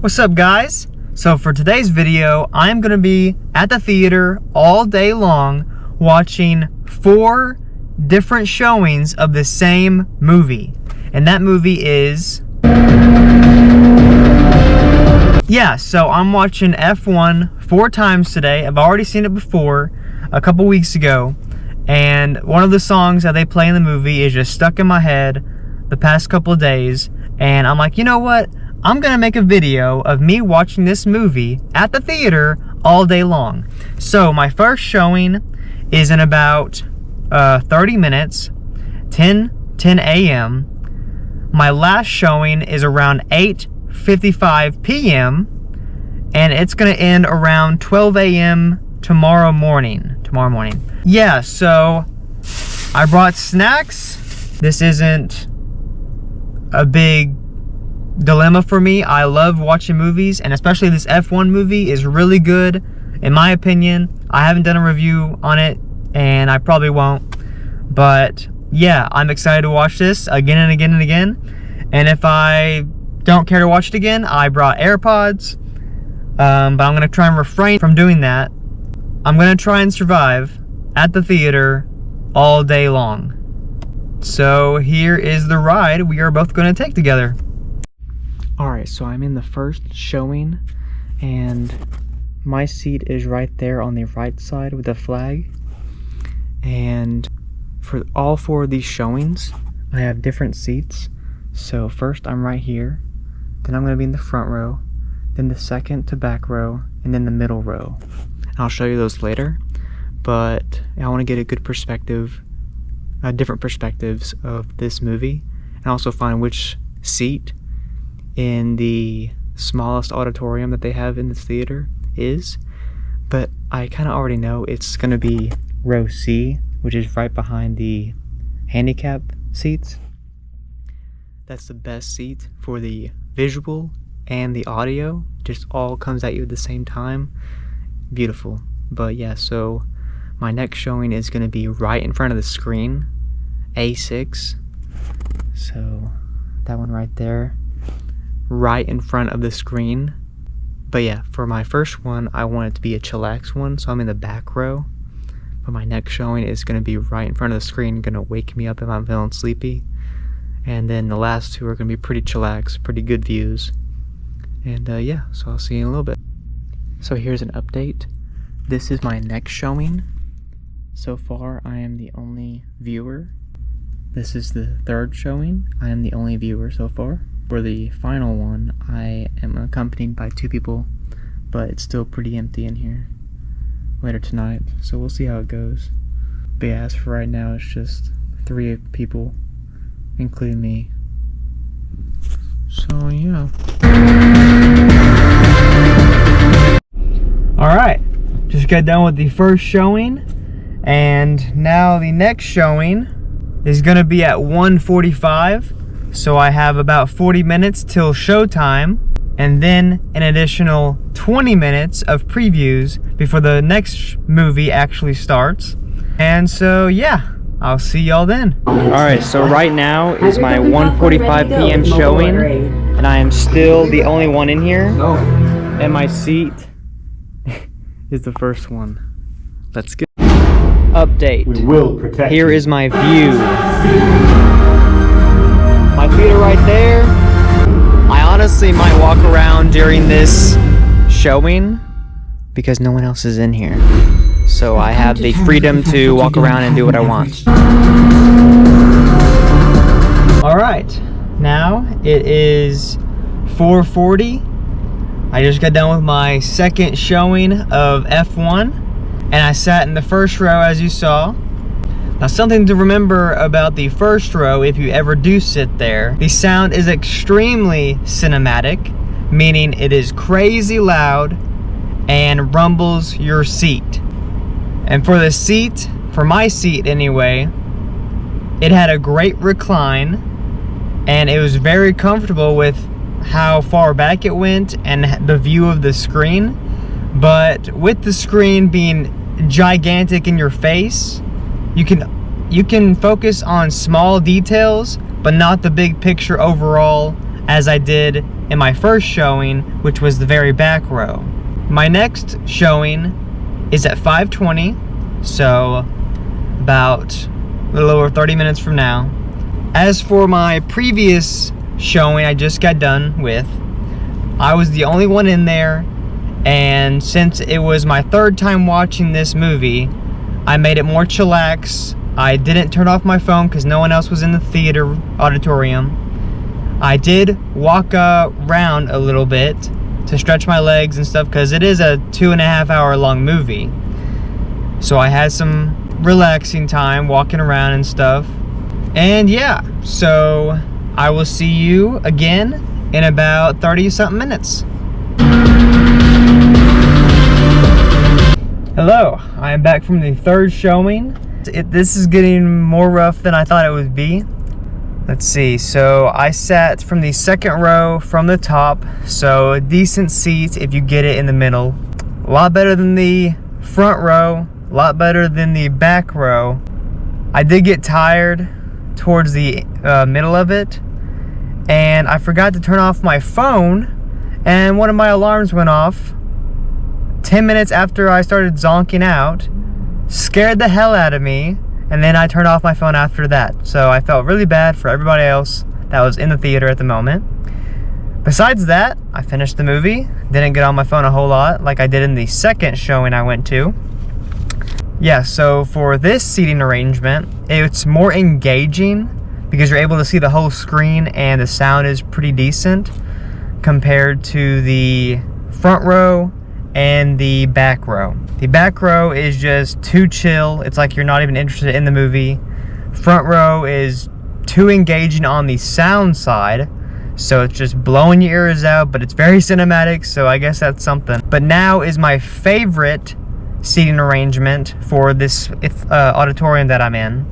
What's up, guys? So for today's video, I'm gonna be at the theater all day long watching 4 different showings of the same movie. And that movie is... so I'm watching F1 4 times today. I've already seen it before, a couple weeks ago. And one of the songs that they play in the movie is just stuck in my head the past couple of days. And I'm like, you know what? I'm gonna make a video of me watching this movie at the theater all day long. So my first showing is in about 30 minutes, 10 a.m. My last showing is around 8:55 p.m. and it's gonna end around 12 a.m. tomorrow morning. Yeah, so I brought snacks. This isn't a big dilemma for me. I love watching movies, and especially this F1 movie is really good in my opinion. I haven't done a review on it and I probably won't, but yeah, I'm excited to watch this again and again and again. And if I don't care to watch it again, I brought AirPods, but I'm gonna try and refrain from doing that. I'm gonna try and survive at the theater all day long. So here is the ride we are both gonna take together. Alright, so I'm in the first showing, and my seat is right there on the right side with the flag. And for all 4 of these showings, I have different seats. So first I'm right here, then I'm going to be in the front row, then the second to back row, and then the middle row. I'll show you those later, but I want to get a good perspective, different perspectives of this movie, and also find which seat in the smallest auditorium that they have in this theater is. But I kind of already know it's going to be row C, which is right behind the handicap seats. That's the best seat for the visual and the audio. Just all comes at you at the same time. Beautiful. But yeah, so my next showing is going to be right in front of the screen, A6. So that one right there, right in front of the screen. But yeah, for my first one, I want it to be a chillax one, so I'm in the back row. But my next showing is going to be right in front of the screen, going to wake me up if I'm feeling sleepy. And then the last 2 are going to be pretty chillax, pretty good views. And yeah, so I'll see you in a little bit. So here's an update. This is my next showing. So far, I am the only viewer. This is the 3rd showing. I am the only viewer so far. For the final one, I am accompanied by 2 people, but it's still pretty empty in here later tonight, so we'll see how it goes. But yeah, as for right now, it's just 3 people, including me. So yeah. Alright, just got done with the first showing, and now the next showing is gonna be at 1:45. So I have about 40 minutes till showtime, and then an additional 20 minutes of previews before the next movie actually starts. And so yeah, I'll see y'all then. Alright, so right now is my 1:45 p.m. showing, and I am still the only one in here, and my seat is the first one. Let's go. Update. We will protect Here you. is my view. My feet are right there. I honestly might walk around during this showing because no one else is in here. So I have the freedom to walk around and do what I want. Alright, now it is 4:40. I just got done with my second showing of F1, and I sat in the first row as you saw. Now, something to remember about the first row, if you ever do sit there, the sound is extremely cinematic, meaning it is crazy loud and rumbles your seat. And for the seat, for my seat anyway, it had a great recline, and it was very comfortable with how far back it went and the view of the screen. But with the screen being gigantic in your face, you can focus on small details, but not the big picture overall as I did in my first showing, which was the very back row. My next showing is at 5:20, so about a little over 30 minutes from now. As for my previous showing I just got done with, I was the only one in there, and since it was my third time watching this movie, I made it more chillax. I didn't turn off my phone because no one else was in the theater auditorium. I did walk around a little bit to stretch my legs and stuff because it is a 2.5 hour long movie. So I had some relaxing time walking around and stuff. And yeah, so I will see you again in about 30 something minutes. Hello, I am back from the third showing. This is getting more rough than I thought it would be. Let's see, so I sat from the second row from the top, so a decent seat if you get it in the middle. A lot better than the front row, a lot better than the back row. I did get tired towards the middle of it, and I forgot to turn off my phone, and one of my alarms went off 10 minutes after I started zonking out, scared the hell out of me, and then I turned off my phone after that. So I felt really bad for everybody else that was in the theater at the moment. Besides that, I finished the movie, didn't get on my phone a whole lot like I did in the second showing I went to. Yeah, so for this seating arrangement, it's more engaging because you're able to see the whole screen and the sound is pretty decent compared to the front row and the back row. The back row is just too chill. It's like you're not even interested in the movie. Front row is too engaging on the sound side, so it's just blowing your ears out, but it's very cinematic, so I guess that's something. But now is my favorite seating arrangement for this auditorium that I'm in.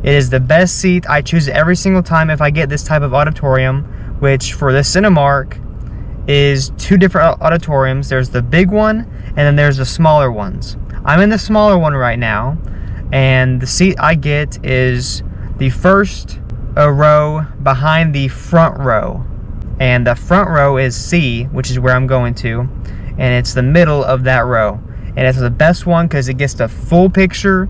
It is the best seat. I choose it every single time if I get this type of auditorium, which for the Cinemark is two different auditoriums. There's the big one and then there's the smaller ones. I'm in the smaller one right now, and the seat I get is the first row behind the front row, and the front row is C, which is where I'm going to, and it's the middle of that row, and it's the best one because it gets the full picture,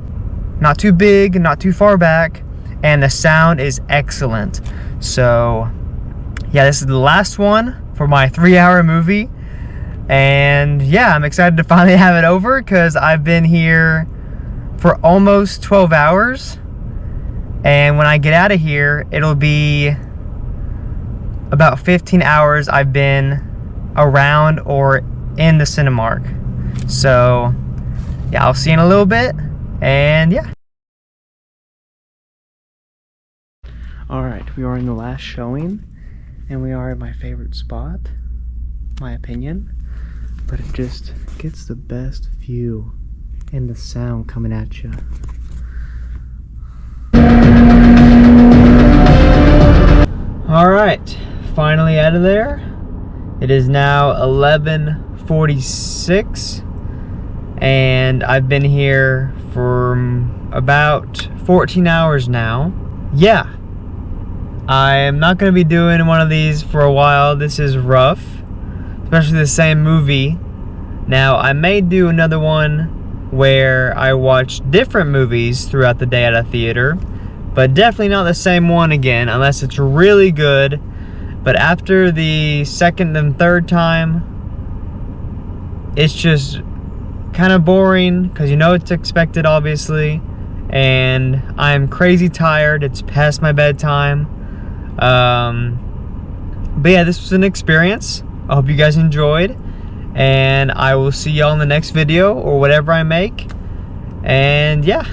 not too big, not too far back, and the sound is excellent. So yeah, this is the last one for my 3-hour movie, and yeah, I'm excited to finally have it over because I've been here for almost 12 hours, and when I get out of here it'll be about 15 hours I've been around or in the Cinemark. So yeah, I'll see you in a little bit, and yeah. Alright, we are in the last showing, and we are at my favorite spot, my opinion, but it just gets the best view and the sound coming at you. Alright, finally out of there. It is now 11:46, and I've been here for about 14 hours now. Yeah, I'm not going to be doing one of these for a while. This is rough, especially the same movie. Now, I may do another one where I watch different movies throughout the day at a theater, but definitely not the same one again unless it's really good. But after the second and third time, it's just kind of boring because you know it's expected, obviously, and I'm crazy tired. It's past my bedtime. But yeah, this was an experience. I hope you guys enjoyed, and I will see y'all in the next video or whatever I make. And yeah.